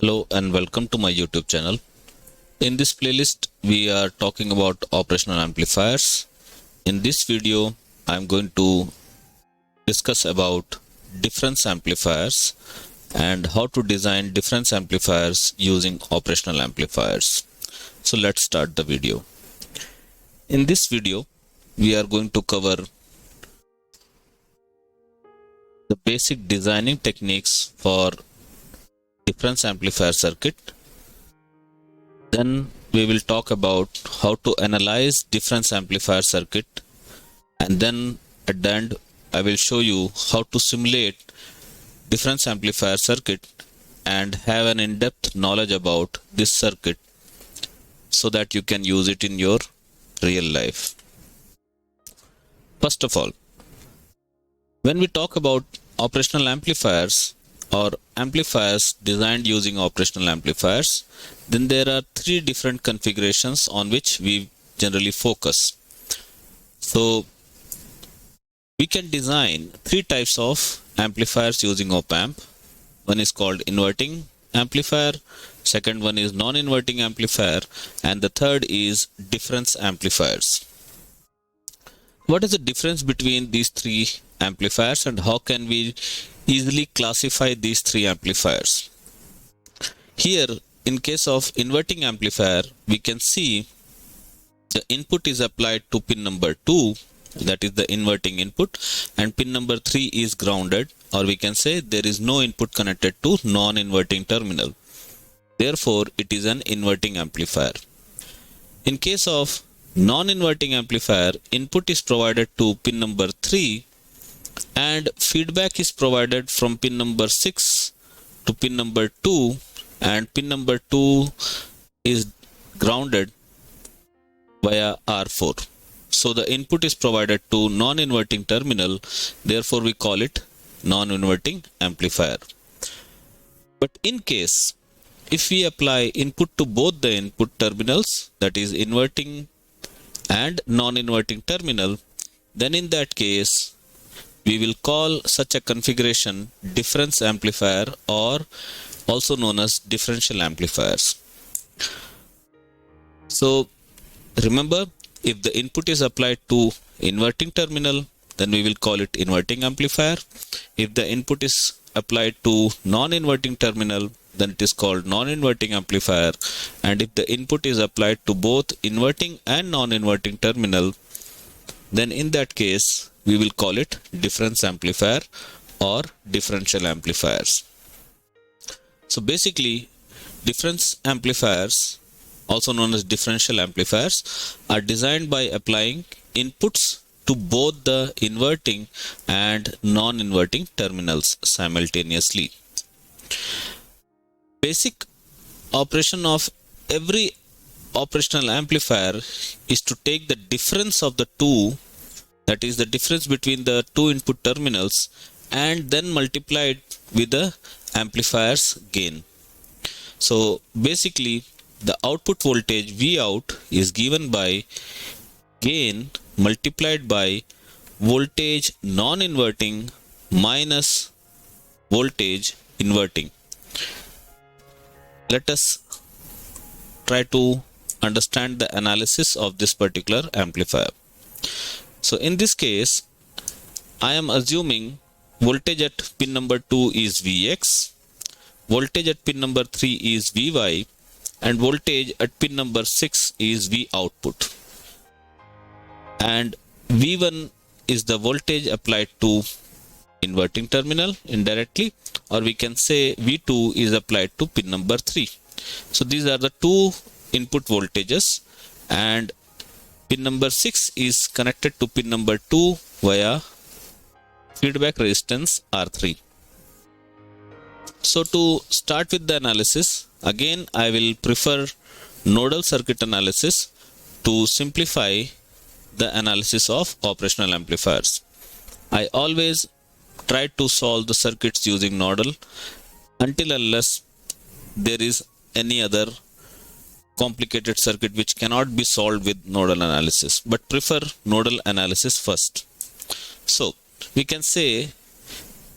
Hello and welcome to my YouTube channel. In this playlist, we are talking about operational amplifiers. In this video, I am going to discuss about difference amplifiers and how to design difference amplifiers using operational amplifiers. So let's start the video. In this video, we are going to cover the basic designing techniques for difference amplifier circuit. Then we will talk about how to analyze difference amplifier circuit, and then at the end I will show you how to simulate difference amplifier circuit and have an in-depth knowledge about this circuit so that you can use it in your real life. First of all, when we talk about operational amplifiers or amplifiers designed using operational amplifiers, then there are three different configurations on which we generally focus. So we can design three types of amplifiers using op-amp. One is called inverting amplifier, second one is non-inverting amplifier, and the third is difference amplifiers. What is the difference between these three amplifiers and how can we easily classify these three amplifiers? Here, in case of inverting amplifier, we can see the input is applied to pin number 2, that is the inverting input, and pin number 3 is grounded, or we can say there is no input connected to non-inverting terminal. Therefore, it is an inverting amplifier. In case of non-inverting amplifier, input is provided to pin number 3 and feedback is provided from pin number 6 to pin number 2, and pin number 2 is grounded via R4. So the input is provided to non-inverting terminal, therefore we call it non-inverting amplifier. But in case if we apply input to both the input terminals, that is inverting and non-inverting terminal, then in that case we will call such a configuration difference amplifier, or also known as differential amplifiers. So remember, if the input is applied to inverting terminal, then we will call it inverting amplifier. If the input is applied to non-inverting terminal, then it is called non-inverting amplifier. And if the input is applied to both inverting and non-inverting terminal, then in that case we will call it difference amplifier or differential amplifiers. So basically, difference amplifiers, also known as differential amplifiers, are designed by applying inputs to both the inverting and non-inverting terminals simultaneously. Basic operation of every operational amplifier is to take the difference of the two, that is the difference between the two input terminals, and then multiply it with the amplifier's gain. So basically, the output voltage Vout is given by gain multiplied by voltage non-inverting minus voltage inverting. Let us try to understand the analysis of this particular amplifier. So in this case, I am assuming voltage at pin number 2 is Vx, voltage at pin number 3 is Vy, and voltage at pin number 6 is V output. And V1 is the voltage applied to inverting terminal indirectly, or we can say V2 is applied to pin number 3. So these are the two input voltages, and pin number 6 is connected to pin number 2 via feedback resistance R3. So to start with the analysis, again I will prefer nodal circuit analysis to simplify the analysis of operational amplifiers. I always try to solve the circuits using nodal until unless there is any other complicated circuit which cannot be solved with nodal analysis, but prefer nodal analysis first. So we can say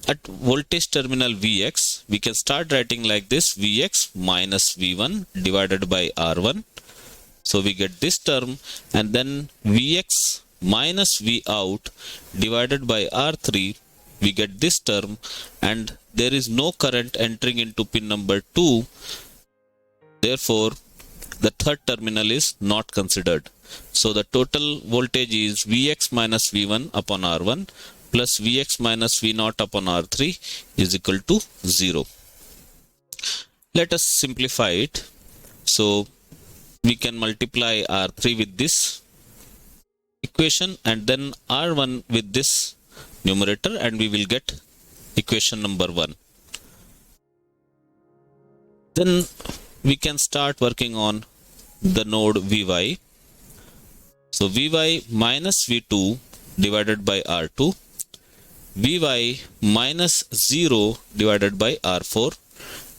at voltage terminal Vx, we can start writing like this: Vx minus V1 divided by R1. So we get this term, and then Vx minus V out divided by R3, we get this term, and there is no current entering into pin number 2. Therefore, the third terminal is not considered. So the total voltage is Vx minus V1 upon R1 plus Vx minus V0 upon R3 is equal to 0. Let us simplify it. So we can multiply R3 with this equation and then R1 with this numerator, and we will get equation number 1. Then we can start working on the node Vy. So Vy minus V2 divided by R2, Vy minus 0 divided by R4,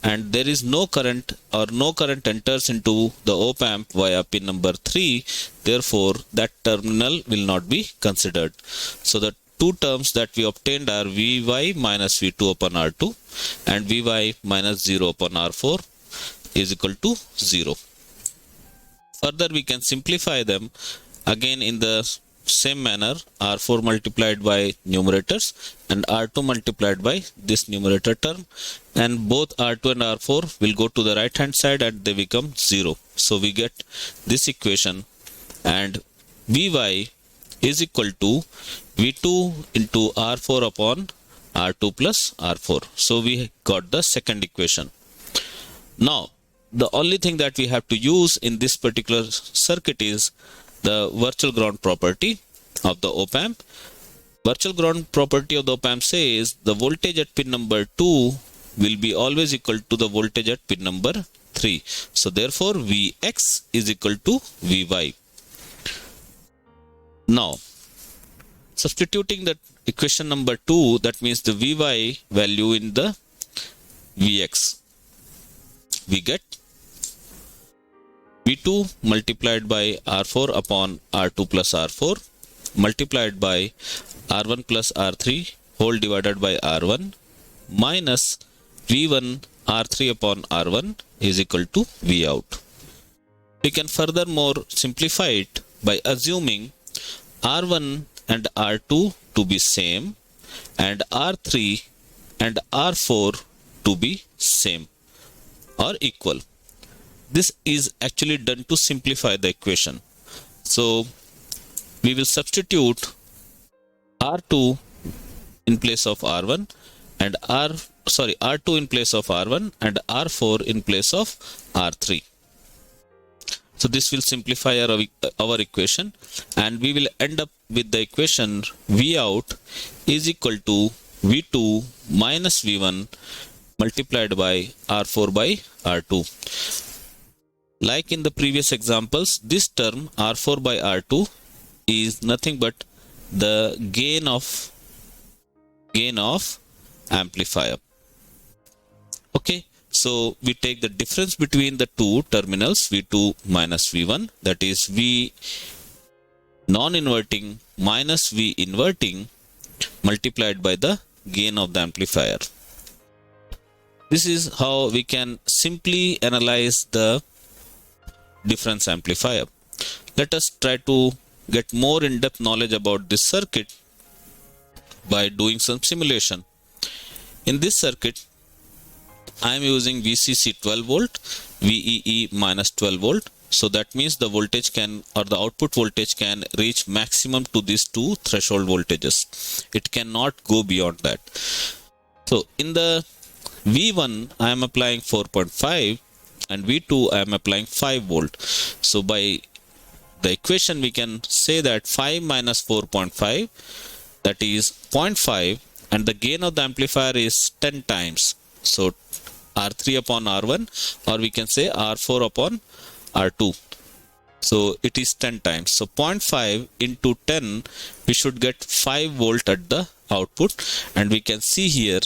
and there is no current, or no current enters into the op amp via pin number 3. Therefore, that terminal will not be considered. So the two terms that we obtained are Vy minus V2 upon R2 and Vy minus 0 upon R4 is equal to 0. Further, we can simplify them again in the same manner: R4 multiplied by numerators and R2 multiplied by this numerator term, and both R2 and R4 will go to the right hand side and they become 0. So we get this equation, and Vy is equal to V2 into R4 upon R2 plus R4. So we got the second equation. Now, the only thing that we have to use in this particular circuit is the virtual ground property of the op amp. Virtual ground property of the op amp says the voltage at pin number 2 will be always equal to the voltage at pin number 3. So therefore Vx is equal to Vy. Now, substituting the equation number 2, that means the Vy value in the Vx, we get V2 multiplied by R4 upon R2 plus R4 multiplied by R1 plus R3 whole divided by R1 minus V1 R3 upon R1 is equal to V out. We can furthermore simplify it by assuming R1 and R2 to be same and R3 and R4 to be same or equal. This is actually done to simplify the equation. So we will substitute R2 in place of R1 and R2 in place of R1 and R4 in place of R3. So this will simplify our equation, and we will end up with the equation V out is equal to V2 minus V1 multiplied by R4 by R2. Like in the previous examples, this term R4 by R2 is nothing but the gain of amplifier. Okay, so we take the difference between the two terminals V2 minus V1, that is V non-inverting minus V inverting multiplied by the gain of the amplifier. This is how we can simply analyze the difference amplifier. Let us try to get more in-depth knowledge about this circuit by doing some simulation. In this circuit, I am using VCC 12 volt, VEE minus 12 volt. So that means the voltage can, or the output voltage can reach maximum to these two threshold voltages. It cannot go beyond that. So in the V1, I am applying 4.5 and V2 I am applying 5 volt. So by the equation we can say that 5 minus 4.5, that is 0.5, and the gain of the amplifier is 10 times. So R3 upon R1, or we can say R4 upon R2. So it is 10 times. So 0.5 into 10, we should get 5 volt at the output, and we can see here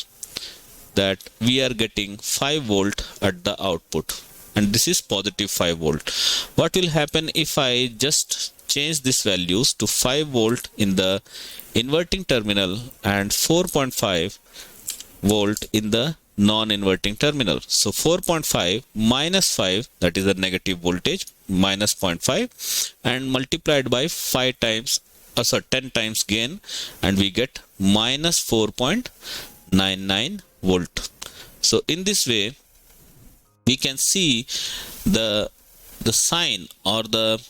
that we are getting 5 volt at the output, and this is positive 5 volt. What will happen if I just change these values to 5 volt in the inverting terminal and 4.5 volt in the non-inverting terminal. So 4.5 minus 5, that is the negative voltage, minus 0.5, and multiplied by 5 times, 10 times gain, and we get minus 4.99 volt. So in this way, we can see the sign or the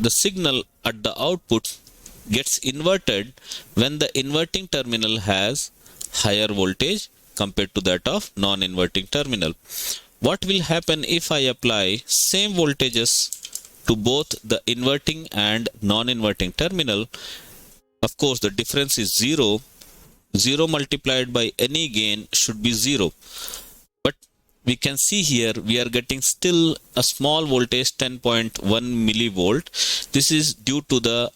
signal at the output gets inverted when the inverting terminal has higher voltage compared to that of non-inverting terminal. What will happen if I apply same voltages to both the inverting and non-inverting terminal? Of course, the difference is 0. 0 multiplied by any gain should be 0. But we can see here we are getting still a small voltage, 10.1 millivolt. This is due to the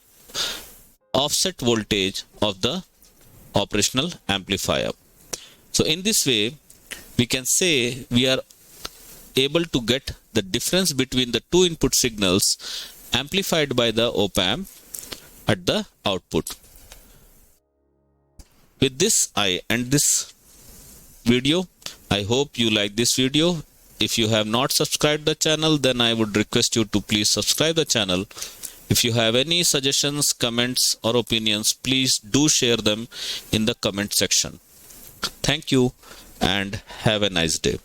offset voltage of the operational amplifier. So in this way, we can say we are able to get the difference between the two input signals amplified by the op-amp at the output. With this, I end this video. I hope you like this video. If you have not subscribed the channel, then I would request you to please subscribe the channel. If you have any suggestions, comments or opinions, please do share them in the comment section. Thank you and have a nice day.